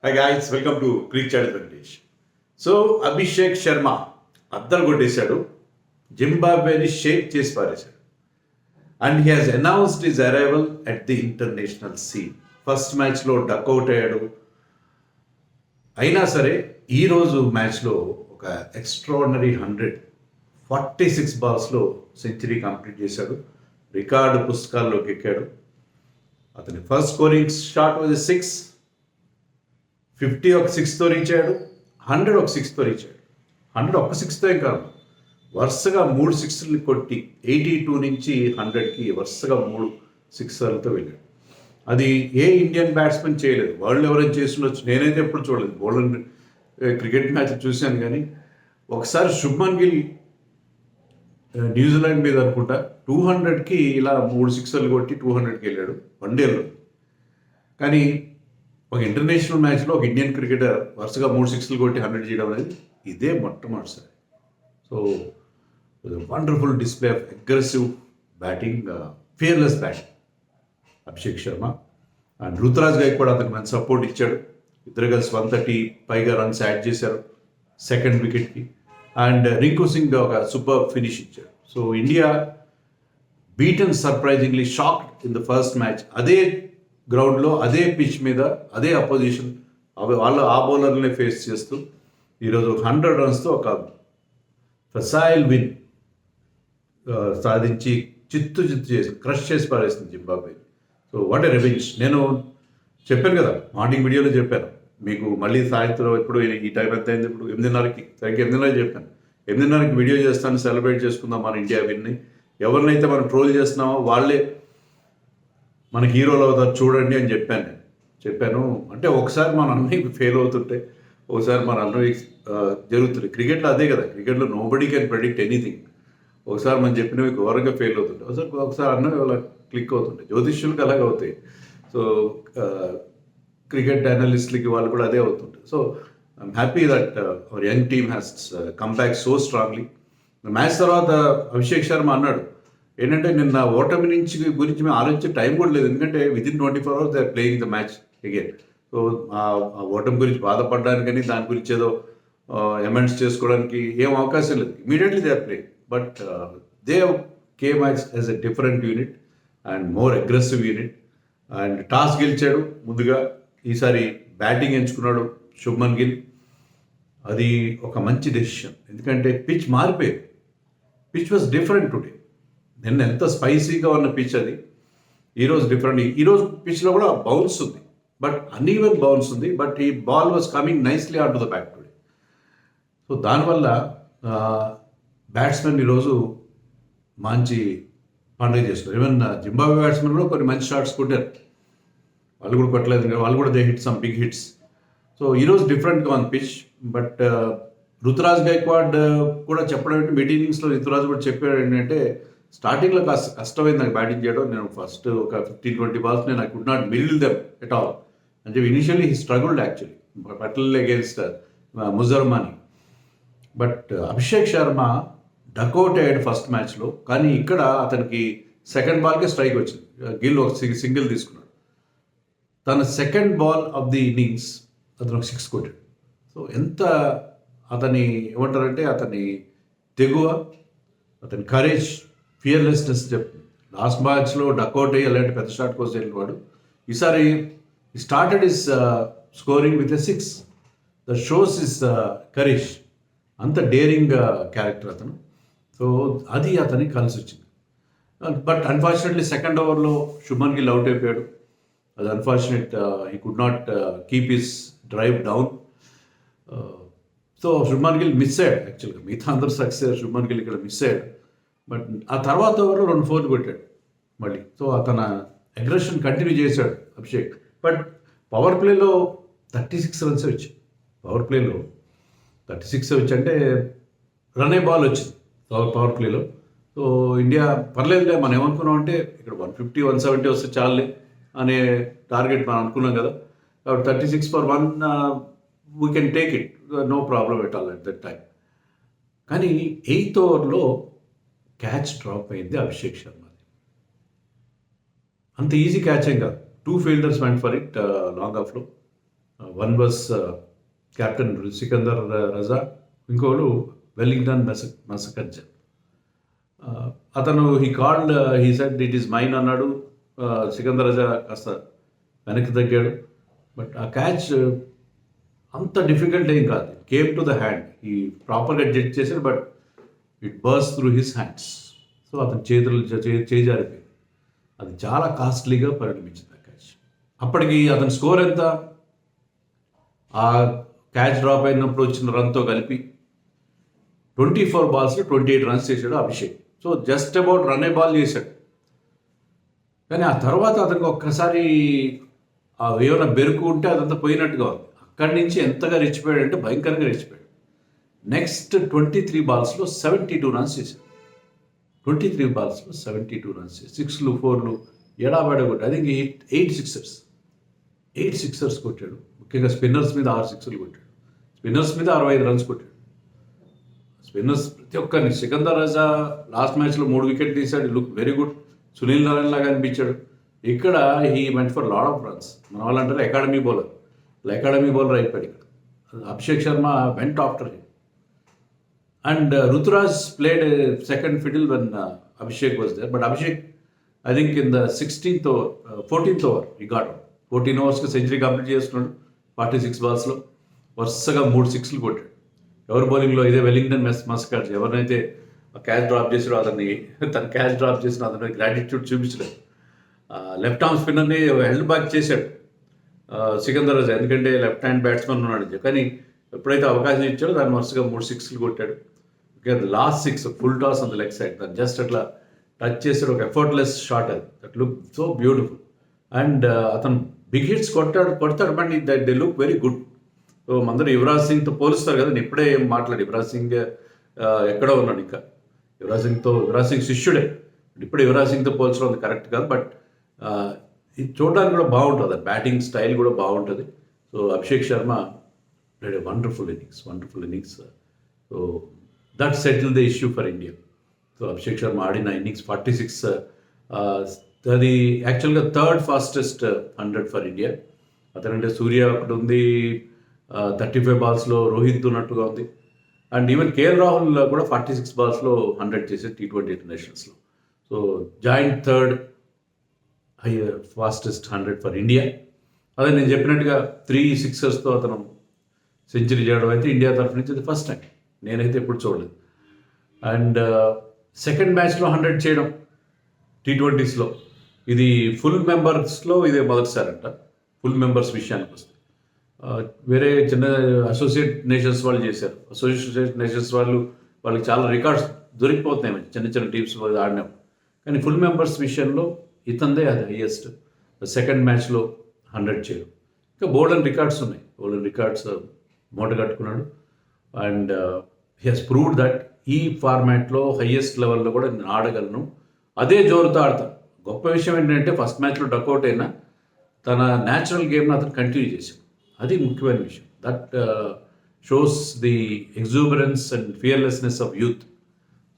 Hi guys, welcome to Cric Chat Venkatesh. So Abhishek Sharma అద్దరు కొట్టేశాడు, జింబాబ్వేని షేక్ చేసి పారేశాడు. And he has announced his arrival at the international scene. First మ్యాచ్లో duck out అయ్యాడు. అయినా సరే ఈరోజు మ్యాచ్లో ఒక ఎక్స్ట్రాడినరీ 146 బాల్స్లో సెంచరీ కంప్లీట్ చేశాడు. రికార్డు పుస్తకాల్లోకి ఎక్కాడు. అతని ఫస్ట్ స్కోరింగ్ షాట్ వాజ్ 6, 50 ఒక 6తో రీచ్ అయ్యాడు, 100 ఒక 6తో రీచ్ అయ్యాడు. 100 ఒక్క 6తో ఏం కాదు, వరుసగా 3 6లు కొట్టి 82 నుంచి 100కి వరుసగా 3 6లతో వెళ్ళాడు. అది ఏ ఇండియన్ బ్యాట్స్మెన్ చేయలేదు. వాళ్ళు ఎవరైనా చేస్తుండొచ్చు, నేనైతే ఎప్పుడు చూడలేదు. బౌలర్ క్రికెట్ మ్యాచ్ చూశాను కానీ ఒకసారి శుభ్మన్ గిల్ న్యూజిలాండ్ మీద అనుకుంటా 200కి ఇలా 3 6లు కొట్టి 200కి వెళ్ళాడు వన్డేలో. కానీ ఒక ఇంటర్నేషనల్ మ్యాచ్లో ఒక ఇండియన్ క్రికెటర్ వరుసగా 3 6లు కొట్టి 100 చేయడం అనేది ఇదే మొట్టమొదటిసారి. So wonderful display of aggressive batting, fearless batting Abhishek Sharma. And Ruturaj Gaikwad అతనికి మంచి సపోర్ట్ ఇచ్చాడు. ఇద్దరు కలిసి 130 పైగా రన్స్ యాడ్ చేశారు సెకండ్ వికెట్కి. అండ్ రింకు సింగ్ ఒక సూపర్ ఫినిష్ ఇచ్చాడు. So India beaten surprisingly shocked in the first match. అదే గ్రౌండ్లో, అదే పిచ్ మీద, అదే అపోజిషన్, వాళ్ళు ఆ బౌలర్ని ఫేస్ చేస్తూ ఈరోజు 100 రన్స్తో ఒక ఫెసైల్ విన్ సాధించి చిత్తు చేసి క్రష్ చేసి పారేస్తుంది Zimbabwe. So what a revenge. నేను చెప్పాను కదా, మార్నింగ్ వీడియోలో చెప్పాను మీకు, మళ్ళీ సాయంత్రం ఇప్పుడు ఈ టైం ఎంత అయింది, ఇప్పుడు 8:30కి, సరిగ్గా 8:30 చెప్పాను. 8:30కి వీడియో చేస్తాను, సెలబ్రేట్ చేసుకుందాం మన ఇండియా విన్ని. ఎవరినైతే మనం ట్రోల్ చేస్తున్నామో వాళ్ళే మనకి హీరోలు అవుతారు చూడండి అని చెప్పాను. అంటే ఒకసారి మన అన్నయ్య ఫెయిల్ అవుతుంటే ఒకసారి మన అన్నయ్య జరుగుతుంది. క్రికెట్లో అదే కదా, క్రికెట్లో నోబడీ కెన్ ప్రెడిక్ట్ ఎనీథింగ్. ఒకసారి మనం చెప్పినవి ఘోరంగా ఫెయిల్ అవుతుంటాయి, ఒకసారి అన్నవి అలా క్లిక్ అవుతుంటాయి. జ్యోతిష్యులకు అలాగే అవుతాయి. సో క్రికెట్ అనలిస్ట్లకి వాళ్ళు కూడా అదే అవుతుంటాయి. So I'm happy that hour young team has come back so strongly. Match తర్వాత అభిషేక్ శర్మ అన్నాడు ఏంటంటే, నిన్న ఓటమి గురించి మేము ఆలోచించే టైం కూడా లేదు, ఎందుకంటే within 24 hours they are playing the match again. So ఆ ఓటమి గురించి బాధపడడానికని, దాని గురించి ఏదో అమెండ్స్ చేసుకోవడానికి ఏం అవకాశం లేదు. Immediately they are playing, but they came as a different unit and more aggressive unit. And toss గెలిచాడు ముందుగా. ఈసారి బ్యాటింగ్ ఎంచుకున్నాడు శుభ్మన్ గిల్. అది ఒక మంచి డెసిషన్, ఎందుకంటే పిచ్ మారిపోయింది. Pitch was different today. నిన్న ఎంత స్పైసీగా ఉన్న పిచ్ అది, ఈరోజు డిఫరెంట్. ఈరోజు పిచ్లో కూడా బౌన్స్ ఉంది, బట్ అన్ఈవెన్ బౌన్స్ ఉంది, బట్ ఈ ball was coming nicely on to the bat today. So దానివల్ల బ్యాట్స్మెన్ ఈరోజు మంచి పండుగ చేస్తారు. ఈవెన్ జింబాబ్వే బ్యాట్స్మెన్ కూడా కొన్ని మంచి షాట్స్ కొట్టారు. వాళ్ళు కూడా కొట్టలేదు, వాళ్ళు కూడా they hit some big hits. So ఈరోజు డిఫరెంట్గా ఉంది పిచ్. బట్ రుతురాజ్ గైక్వాడ్ కూడా చెప్పడం ఏంటి, మిడ్ ఇన్నింగ్స్లో రుతురాజ్ కూడా చెప్పాడు ఏంటంటే, స్టార్టింగ్లో కాస్త కష్టమైంది నాకు బ్యాటింగ్ చేయడం. నేను ఫస్ట్ ఒక 15-20 balls నేను I could not middle them at all అంటే initially he struggled actually Patel against Muzarabani. But Abhishek Sharma duck out అయ్యాడు ఫస్ట్ మ్యాచ్లో, కానీ ఇక్కడ అతనికి సెకండ్ బాల్కే స్ట్రైక్ వచ్చింది. గిల్ ఒక సింగిల్ తీసుకున్నాడు. తన second ball of the innings అతను ఒక 6 కొట్టాడు. సో ఎంత అతని ఏమంటారంటే అతని తెగువ, అతని కరేజ్, ఫియర్లెస్నెస్ చెప్తుంది. లాస్ట్ మ్యాచ్లో డక్అవుట్ అయ్యి అలాంటి పెద్ద షాట్ కోసం వెళ్ళినవాడు. ఈసారి started is scoring with a 6. The shows is courage. అంత డేరింగ్ క్యారెక్టర్ అతను. సో అది అతనికి కలిసి వచ్చింది. బట్ అన్ఫార్చునేట్లీ సెకండ్ ఓవర్లో శుభ్మన్ గిల్ అవుట్ అయిపోయాడు. అది unfortunate. He could not keep his drive down. So Shubman Gill miss అయ్యాడు. యాక్చువల్గా మిగతా అందరూ సక్సెస్, శుభ్మన్ గిల్ ఇక్కడ మిస్ అయ్యాడు. బట్ ఆ తర్వాత ఓవర్లో 2 4 కొట్టాడు మళ్ళీ. సో అతను అగ్రెషన్ కంటిన్యూ చేశాడు అభిషేక్. బట్ పవర్ ప్లేలో 36 runs వచ్చాయి. పవర్ ప్లేలో 36 వచ్చి అంటే రన్ ఏ బాల్ వచ్చింది పవర్ ప్లేలో. సో ఇండియా పర్లేదులే, మనం ఏమనుకున్నాం అంటే ఇక్కడ 150 170 వస్తే చాలే అనే టార్గెట్ మనం అనుకున్నాం కదా. కాబట్టి 36 for 1 we can take it, no problem at all at that time. కానీ 8th ఓవర్లో క్యాచ్ డ్రాప్ అయింది అభిషేక్ శర్మ. అంత ఈజీ క్యాచ్ ఏం కాదు. 2 fielders went for it long ఆఫ్లో. One was captain Sikandar Raza, ఇంకోడు వెల్లింగ్టన్ మసకజ్జా. అతను he said it is mine అన్నాడు. సికందర్ రజా కాస్త వెనక్కి తగ్గాడు. బట్ ఆ క్యాచ్ అంత డిఫికల్ట్ ఏం కాదు. కేమ్ టు ద హ్యాండ్, ఈ ప్రాపర్గా జడ్జ్ చేశాడు, but it burst through his hands. So అతని చేజారిపోయింది. అది చాలా కాస్ట్లీగా పరిణమించింది ఆ క్యాచ్. అప్పటికి అతని స్కోర్ ఎంత, ఆ క్యాచ్ డ్రాప్ అయినప్పుడు వచ్చిన రన్తో కలిపి 24 balls 28 runs చేశాడు Abhishek. So just about run A ball చేశాడు. కానీ ఆ తర్వాత అతనికి ఒక్కసారి ఏమైనా బెరుకు ఉంటే అదంతా పోయినట్టుగా ఉంది. అక్కడి నుంచి ఎంతగా రెచ్చిపోయాడంటే భయంకరంగా రెచ్చిపోయాడు. నెక్స్ట్ 23 balls 72 runs చేశాడు. 23 balls 72 runs చేసి 6లు 4లు ఎడాబెడ కొట్టాడు. ఐ థింక్ 8 సిక్సర్స్ కొట్టాడు. ముఖ్యంగా స్పిన్నర్స్ మీద 6 6లు కొట్టాడు. స్పిన్నర్స్ మీద 65 runs కొట్టాడు. స్పిన్నర్స్ ప్రతి ఒక్కరిని, సికందర్ రజా లాస్ట్ మ్యాచ్లో 3 wickets తీశాడు, look very good, Sunil Narine లాగా అనిపించాడు. ఇక్కడ he went for load of runs. మన వాళ్ళు అంటారు అకాడమీ బౌలర్ అయిపోయాడు ఇక్కడ. Abhishek Sharma went after him. And Ruturaj played second fiddle when Abhishek was there. But Abhishek I think in the 14th over he got 14 overs century complete చేస్తున్నాడు 46 balls. వరుసగా 3 6లు కొట్టాడు. ఎవరు బౌలింగ్లో ఇదే వెల్లింగ్టన్ మస్కజ్ ఎవరినైతే క్యాచ్ డ్రాప్ చేసాడో తన క్యాచ్ డ్రాప్ చేసిన అతని గ్రాటిట్యూడ్ చూపించలేదు. లెఫ్ట్ ఆర్మ్ స్పిన్నర్ని హెల్డ్ బ్యాక్ చేశాడు సికందర్ రజా, ఎందుకంటే లెఫ్ట్ హ్యాండ్ బ్యాట్స్మెన్ ఉన్నాడు. కానీ ఎప్పుడైతే అవకాశం ఇచ్చాడో దాన్ని వరుసగా 3 6లు కొట్టాడు. Last 6 full toss on the leg side, దాన్ని జస్ట్ అట్లా టచ్ చేసాడు. ఒక ఎఫర్ట్లెస్ షాట్ అది, that look so beautiful. And అతను బిగ్ హిట్స్ కొడతాడు but they look very good. So అందరూ యువరాజ్ సింగ్తో పోలుస్తారు కదా, నేను ఇప్పుడే ఏం మాట్లాడు, యువరాజ్ సింగ్ ఎక్కడో ఉన్నాడు ఇంకా. యువరాజ్ సింగ్ శిష్యుడే, ఇప్పుడు యువరాజ్ సింగ్తో పోల్చడం అది కరెక్ట్ కాదు. బట్ ఇది చూడడానికి కూడా బాగుంటుంది, బ్యాటింగ్ స్టైల్ కూడా బాగుంటుంది. So Abhishek Sharma played a wonderful innings. So that settle the issue for India. So Abhishek Sharma ఆడిన ఇన్నింగ్స్ 46, అది యాక్చువల్గా 3rd fastest 100 ఫర్ ఇండియా. అతనంటే సూర్య ఒకటి ఉంది, 35 balls రోహిత్ ఉన్నట్టుగా ఉంది. అండ్ ఈవెన్ కేఎల్ రాహుల్ కూడా 46 balls 100 చేశారు T20 ఇంటర్నేషనల్స్లో. So joint 3rd fastest 100 for India. అదే నేను చెప్పినట్టుగా 3 6తో అతను సెంచరీ చేయడం అయితే ఇండియా తరఫు నుంచి అది ఫస్ట్ టైం, నేనైతే ఎప్పుడు చూడలేదు. అండ్ సెకండ్ మ్యాచ్లో 100 చేయడం T20s, ఇది ఫుల్ మెంబర్స్లో ఇదే మొదటిసారంట. ఫుల్ మెంబర్స్ విషయానికి వస్తే వేరే చిన్న అసోసియేట్ నేషన్స్ వాళ్ళు చేశారు. అసోసియేట్ నేషన్స్ వాళ్ళకి చాలా రికార్డ్స్ దొరికిపోతున్నాయి చిన్న టీమ్స్ ఆడినాం. కానీ ఫుల్ మెంబర్స్ విషయంలో ఇతందే అది హైయెస్ట్. సెకండ్ మ్యాచ్లో 100 చేయడం. ఇంకా బోల్డెన్ రికార్డ్స్ ఉన్నాయి, మూట కట్టుకున్నాడు. And he has proved that ఈ ఫార్మాట్లో హైయెస్ట్ లెవెల్లో కూడా నేను ఆడగలను, అదే జోరుతో ఆడతాను. గొప్ప విషయం ఏంటంటే ఫస్ట్ మ్యాచ్లో డక్అవుట్ అయినా తన న్యాచురల్ గేమ్ను అతను కంటిన్యూ చేశాడు. అది ముఖ్యమైన విషయం. That shows the exuberance and fearlessness of youth.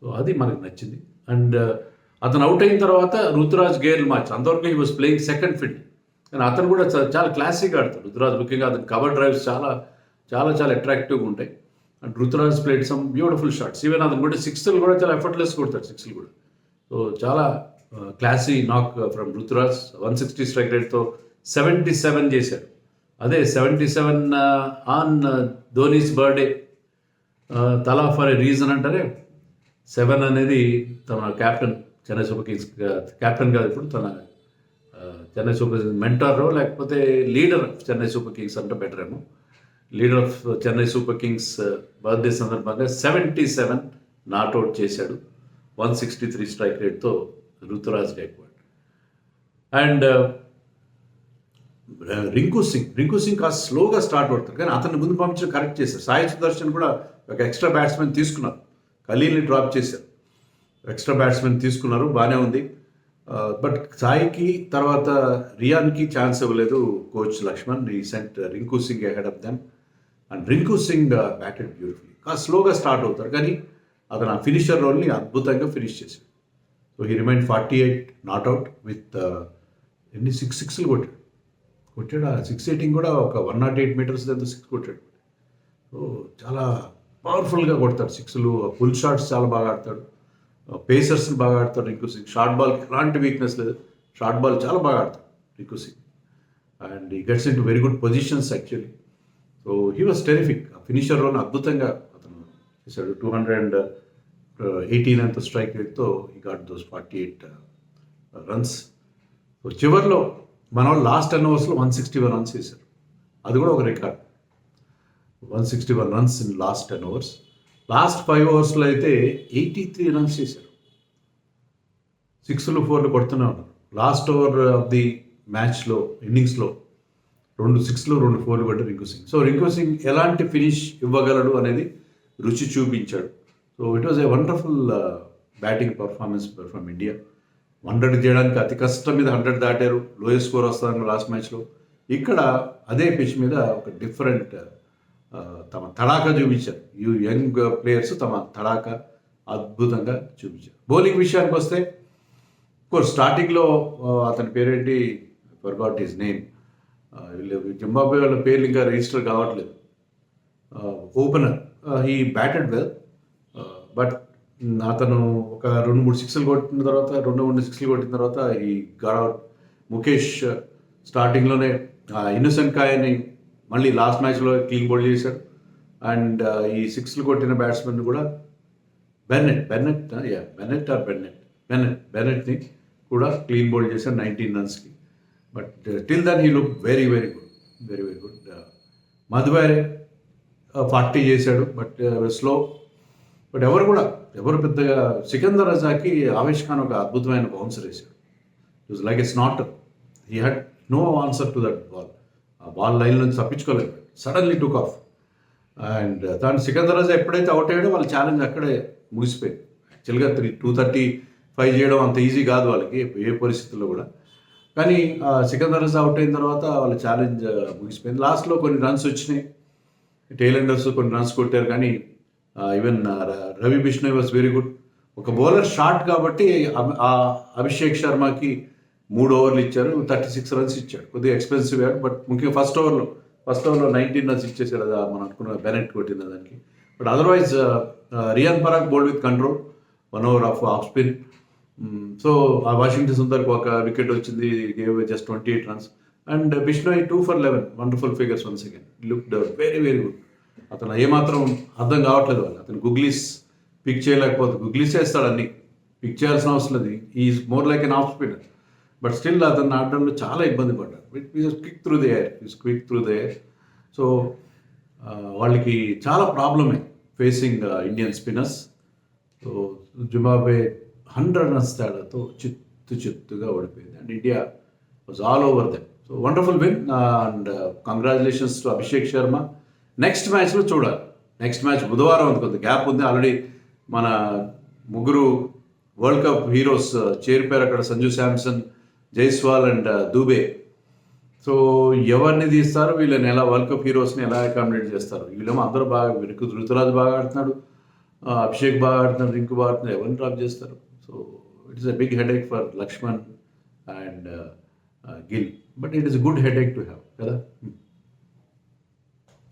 So అది మనకు నచ్చింది. అండ్ అతను అవుట్ అయిన తర్వాత రుతురాజ్ గేర్లు మార్చి, అంతవరకు he was playing second fit. కానీ అతను కూడా చాలా క్లాసిక్గా ఆడతాడు రుతురాజ్. ముఖ్యంగా అతను కవర్ డ్రైవ్స్ చాలా అట్రాక్టివ్గా ఉంటాయి. And Ruturaj played some beautiful shots. Even అతను కూడా 6లు కూడా చాలా ఎఫర్ట్లెస్ కొడతాడు 6లు కూడా. సో చాలా క్లాసీ నాక్ ఫ్రమ్ రుతురాజ్. 160 స్ట్రైక్ రేట్తో 77 చేశారు. అదే 77 ఆన్ ధోనీస్ బర్త్డే, తలా ఫర్ ఏ రీజన్ అంటారే. 7 అనేది తన captain, Chennai super Kings captain కాదు ఇప్పుడు, తన చెన్నై సూపర్ కింగ్స్ మెంటారో లేకపోతే leader of Chennai super Kings అంటే బెటర్ ఏమో. Leader of Chennai super Kings birthday సందర్భంగా 77 నాట్అవుట్ చేశాడు 163 స్ట్రైక్ రేట్తో రుతురాజ్ గైక్వాడ్. అండ్ రింకు సింగ్ కాస్త స్లోగా స్టార్ట్ అవుతారు, కానీ అతన్ని ముందు పంపించడం కరెక్ట్ చేశారు. సాయి సుదర్శన్ కూడా ఒక ఎక్స్ట్రా బ్యాట్స్మెన్ తీసుకున్నారు, ఖలీల్ని డ్రాప్ చేశారు, ఎక్స్ట్రా బ్యాట్స్మెన్ తీసుకున్నారు, బాగానే ఉంది. బట్ సాయికి తర్వాత రియాన్కి ఛాన్స్ ఇవ్వలేదు coach Laxman. Recent Rinku Singh ahead of them. And Rinku Singh batted beautifully. కాస్త స్లోగా స్టార్ట్ అవుతారు, కానీ అతను ఆ ఫినిషర్ రోల్ని అద్భుతంగా ఫినిష్ చేశాడు. So he remain 48 not out with ఎన్ని 6 6లు కొట్టాడు. కొట్టాడు. ఆ 6 కూడా ఒక 108 మీటర్స్ ఎంత 6 కొట్టాడు. సో చాలా పవర్ఫుల్గా కొడతాడు సిక్స్లు. ఫుల్ షాట్స్ చాలా బాగా ఆడతాడు. పేసర్స్ని బాగా ఆడతాడు రింకు సింగ్. షార్ట్ బాల్కి ఎలాంటి వీక్నెస్ లేదు. షార్ట్ బాల్ చాలా బాగా ఆడతాడు Rinku Singh. And he gets into very good positions actually. So he was terrific. ఫినిషర్లోనే అద్భుతంగా అతను చేశాడు. 218 అంత స్ట్రైక్ రేట్తో ఈ గాట్ దోస్ 48 రన్స్. సో చివరిలో మన వాళ్ళు లాస్ట్ 10 ఓవర్స్లో 161 రన్స్ చేశారు. అది కూడా ఒక record. 161 runs in last 10 overs. Last 5 ఓవర్స్లో అయితే 83 రన్స్ చేశారు. 6లు 4లు కొడుతూనే ఉన్నారు. లాస్ట్ ఓవర్ ఆఫ్ ది మ్యాచ్లో ఇన్నింగ్స్లో 2 6లు 2 4లు కొట్టి రింకు సింగ్. సో రింకు సింగ్ ఎలాంటి ఫినిష్ ఇవ్వగలడు అనేది రుచి చూపించాడు. So it was a wonderful batting performance from India. 100 చేయడానికి అతి కష్టం మీద 100 దాటారు. లోయెస్ట్ స్కోర్ వస్తాను లాస్ట్ మ్యాచ్లో. ఇక్కడ అదే పిచ్ మీద ఒక డిఫరెంట్ తమ తడాకా చూపించారు. యంగ్ ప్లేయర్స్ తమ తడాకా అద్భుతంగా చూపించారు. బౌలింగ్ విషయానికి వస్తే కోర్స్ స్టార్టింగ్లో అతని పేరేంటి, ఫర్గాట్ హిస్ నేమ్. జింబాబ్వే వాళ్ళ పేర్లు ఇంకా రిజిస్టర్ కావట్లేదు. Opener he batted well, but అతను ఒక 2-3 సిక్స్లు కొట్టిన తర్వాత 2-3 సిక్స్లు కొట్టిన తర్వాత ఈ గాడ్ ముఖేష్ స్టార్టింగ్లోనే ఇన్నోసెంట్ కాయని మళ్ళీ లాస్ట్ మ్యాచ్లో క్లీన్ బౌల్డ్ చేశాడు. అండ్ ఈ సిక్స్లు కొట్టిన బ్యాట్స్మెన్ కూడా బెన్నెట్ని కూడా క్లీన్ బౌల్డ్ చేశాడు 19 రన్స్కి. But till then he look very very good. Madhevere 40 చేశాడు, బట్ స్లో. బట్ ఎవరు పెద్దగా సికందర్ రజాకి ఆవేష్ ఖాన్ ఒక అద్భుతమైన బౌన్సర్ వేశాడు. It was like a snorter. He had no answer to that ball. ఆ బాల్ లైన్ నుంచి తప్పించుకోలేదు. Suddenly took off. అండ్ దాని సికందర్ రజా ఎప్పుడైతే అవుట్ అయ్యాడో వాళ్ళ ఛాలెంజ్ అక్కడే ముగిసిపోయింది. యాక్చువల్గా 235 చేయడం అంత ఈజీ కాదు వాళ్ళకి ఏ పరిస్థితుల్లో కూడా. కానీ సికందర్ రజా అవుట్ అయిన తర్వాత వాళ్ళ ఛాలెంజ్ ముగిసిపోయింది. లాస్ట్లో కొన్ని రన్స్ వచ్చినాయి. టైలెండర్స్ కొన్ని రన్స్ కొట్టారు, కానీ even Ravi Bishnoi was very good. ఒక బౌలర్ షార్ట్ కాబట్టి అభిషేక్ శర్మకి 3 ఓవర్లు ఇచ్చారు, 36 రన్స్ ఇచ్చాడు. కొద్దిగా ఎక్స్పెన్సివ్ యాడ్, బట్ ముఖ్యంగా ఫస్ట్ ఓవర్లో 19 రన్స్ ఇచ్చేసాడు. అది మనం అనుకున్న బెనెట్ కొట్టింది దానికి. But otherwise Riyan Parag bowled with control, 1 over of spin. So ఆ వాషింగ్టన్ సుందర్కి ఒక వికెట్ వచ్చింది, gave just 28 runs. And Bishnoi 2 for 11, wonderful figures once again. Looked very very good. అతను ఏమాత్రం అర్థం కావట్లేదు వాళ్ళు. అతను గుగ్లీస్ పిక్ చేయలేకపోతే, గుగ్లీస్ వేస్తాడు అన్ని, పిక్ చేయాల్సిన అవసరం లేదు. Is more like an off spinner. But still అతను ఆడడంలో చాలా ఇబ్బంది పడ్డాడు. Quick through the air. So వాళ్ళకి చాలా ప్రాబ్లమే facing Indian spinners. So Zimbabwe 100 runs తేడాతో చిత్తుగా ఓడిపోయింది. And India was all over them. So wonderful win and congratulations to Abhishek Sharma. Next మ్యాచ్లో చూడాలి. నెక్స్ట్ మ్యాచ్ బుధవారం ఉంది, కొంత గ్యాప్ ఉంది. ఆల్రెడీ మన ముగ్గురు వరల్డ్ కప్ హీరోస్ చేరిపోయారు అక్కడ, సంజు శాంసన్, జైస్వాల్ అండ్ దూబే. సో ఎవరిని తీస్తారు, వీళ్ళని ఎలా వరల్డ్ కప్ హీరోస్ని ఎలా అకామిడేట్ చేస్తారు? వీళ్ళేమో అందరూ బాగా, వీరికి ధృతరాజ్ బాగా ఆడుతున్నాడు, అభిషేక్ బాగా ఆడుతున్నాడు, రింకు బాగా ఆడుతున్నాడు, ఎవరిని డ్రాప్ చేస్తారు? So it is a big headache for Laxman and Gill, but it is good headache to have కదా.